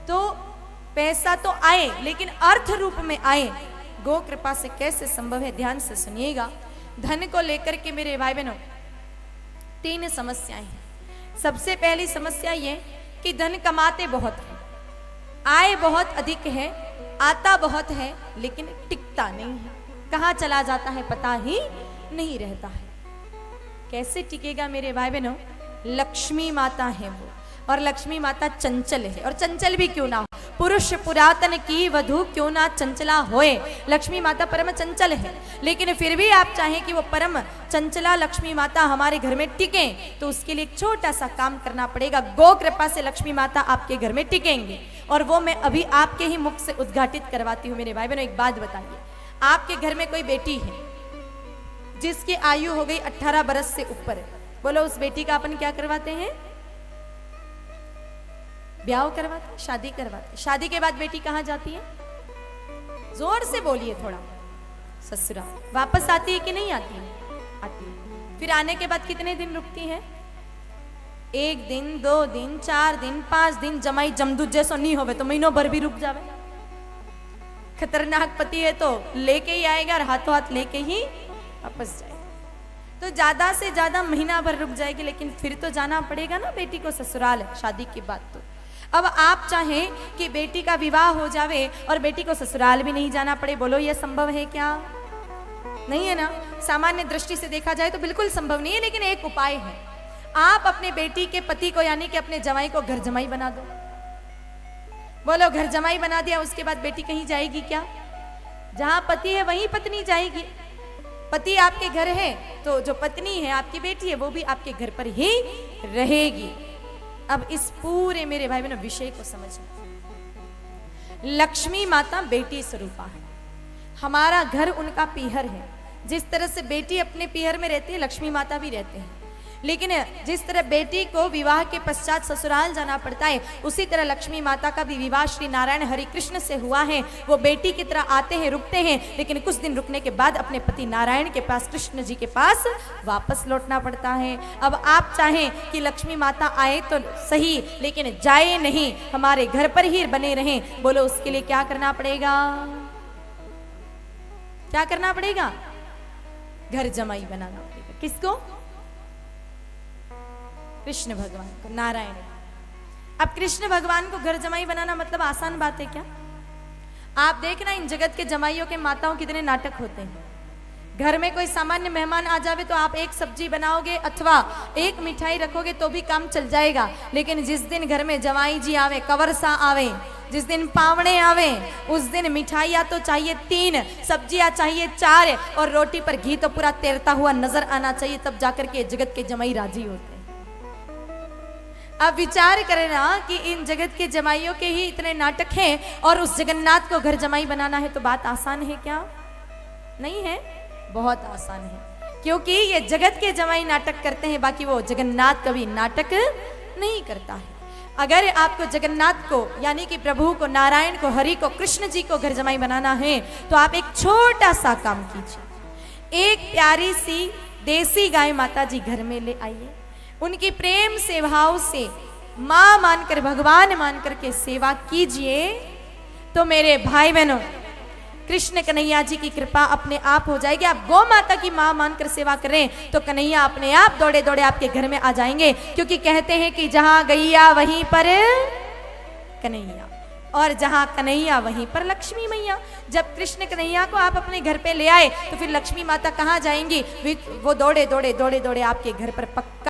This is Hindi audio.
तो पैसा तो आए लेकिन अर्थ रूप में आए, गो कृपा से कैसे संभव है? ध्यान से सुनिएगा। धन को लेकर के मेरे भाई बहनों 3 समस्याएं हैं। सबसे पहली समस्या ये कि धन कमाते बहुत है, आय बहुत अधिक है, आता बहुत है, लेकिन टिकता नहीं है, कहाँ चला जाता है पता ही नहीं रहता है। कैसे टिकेगा मेरे भाई बहनों? लक्ष्मी माता है वो, और लक्ष्मी माता चंचल है, और चंचल भी क्यों ना हो, पुरुष पुरातन की वधु क्यों ना चंचला होए, लक्ष्मी माता परम चंचल है। लेकिन फिर भी आप चाहें कि वो परम चंचला लक्ष्मी माता हमारे घर में टिके, तो उसके लिए एक छोटा सा काम करना पड़ेगा। गो कृपा से लक्ष्मी माता आपके घर में टिकेंगे, और वो मैं अभी आपके ही मुख से उद्घाटित करवाती हूँ। मेरे भाई बहनों एक बात बताइए, आपके घर में कोई बेटी है जिसकी आयु हो गई 18 बरस से ऊपर, बोलो उस बेटी का अपन क्या करवाते हैं? ब्याह करवाते, शादी करवाते। शादी के बाद बेटी कहां जाती है? जोर से बोलिए थोड़ा। ससुराल। वापस आती है कि नहीं आती है? आती है। फिर आने के बाद कितने दिन रुकती है? 1 दिन, 2 दिन, 4 दिन, 5 दिन। जमाई जमदूत जैसो नहीं होवे तो महीनों भर भी रुक जावे। खतरनाक पति है तो लेके ही आएगा और हाथों हाथ लेके ही वापस जाएगा। तो ज्यादा से ज्यादा महीना भर रुक जाएगी, लेकिन फिर तो जाना पड़ेगा ना बेटी को ससुराल शादी के बाद। तो अब आप चाहें कि बेटी का विवाह हो जावे और बेटी को ससुराल भी नहीं जाना पड़े, बोलो ये संभव है क्या? नहीं है ना। सामान्य दृष्टि से देखा जाए तो बिल्कुल संभव नहीं है, लेकिन एक उपाय है। आप अपने बेटी के पति को यानी कि अपने जमाई को घर जमाई बना दो। बोलो घर जमाई बना दिया, उसके बाद बेटी कहीं जाएगी क्या? जहां पति है वहीं पत्नी जाएगी। पति आपके घर है तो जो पत्नी है आपकी बेटी है वो भी आपके घर पर ही रहेगी। अब इस पूरे मेरे भाई बहनों विषय को समझना। लक्ष्मी माता बेटी स्वरूपा है, हमारा घर उनका पीहर है। जिस तरह से बेटी अपने पीहर में रहती है, लक्ष्मी माता भी रहते हैं। लेकिन जिस तरह बेटी को विवाह के पश्चात ससुराल जाना पड़ता है, उसी तरह लक्ष्मी माता का भी विवाह श्री नारायण हरि कृष्ण से हुआ है। वो बेटी की तरह आते हैं, रुकते हैं, लेकिन कुछ दिन रुकने के बाद अपने पति नारायण के पास, कृष्ण जी के पास वापस लौटना पड़ता है। अब आप चाहें कि लक्ष्मी माता आए तो सही, लेकिन जाए नहीं, हमारे घर पर ही बने रहें, बोलो उसके लिए क्या करना पड़ेगा? क्या करना पड़ेगा? घर जमाई बनाना पड़ेगा। किसको? कृष्ण भगवान को, नारायण। अब कृष्ण भगवान को घर जमाई बनाना मतलब आसान बात है क्या? आप देखना इन जगत के जमाइयों के माताओं कितने नाटक होते हैं। घर में कोई सामान्य मेहमान आ जावे तो आप एक सब्जी बनाओगे अथवा एक मिठाई रखोगे तो भी काम चल जाएगा। लेकिन जिस दिन घर में जमाई जी आवे, कवरसा आवे, जिस दिन पावणे आवे, उस दिन मिठाइयाँ तो चाहिए 3, सब्जियां चाहिए 4, और रोटी पर घी तो पूरा तैरता हुआ नजर आना चाहिए, तब जाकर के जगत के जमाई राजी होते हैं। अब विचार करें ना कि इन जगत के जमाइयों के ही इतने नाटक हैं, और उस जगन्नाथ को घर जमाई बनाना है तो बात आसान है क्या? नहीं है, बहुत आसान है। क्योंकि ये जगत के जमाई नाटक करते हैं, बाकी वो जगन्नाथ कभी नाटक नहीं करता है। अगर आपको जगन्नाथ को यानी कि प्रभु को, नारायण को, हरि को, कृष्ण जी को घर जमाई बनाना है तो आप एक छोटा सा काम कीजिए। एक प्यारी सी देसी गाय माता जी घर में ले आइए, उनकी प्रेम से भाव से मां मानकर, भगवान मानकर के सेवा कीजिए, तो मेरे भाई बहनों कृष्ण कन्हैया जी की कृपा अपने आप हो जाएगी। आप गौ माता की मां मानकर सेवा करें तो कन्हैया अपने आप दौड़े दौड़े आपके घर में आ जाएंगे। क्योंकि कहते हैं कि जहां गैया वहीं पर कन्हैया, और जहां कन्हैया वहीं पर लक्ष्मी मैया। जब कृष्ण कन्हैया को आप अपने घर पे ले आए तो फिर लक्ष्मी माता कहाँ जाएंगी? वो दौड़े दौड़े दौड़े दौड़े आपके घर पर पक्का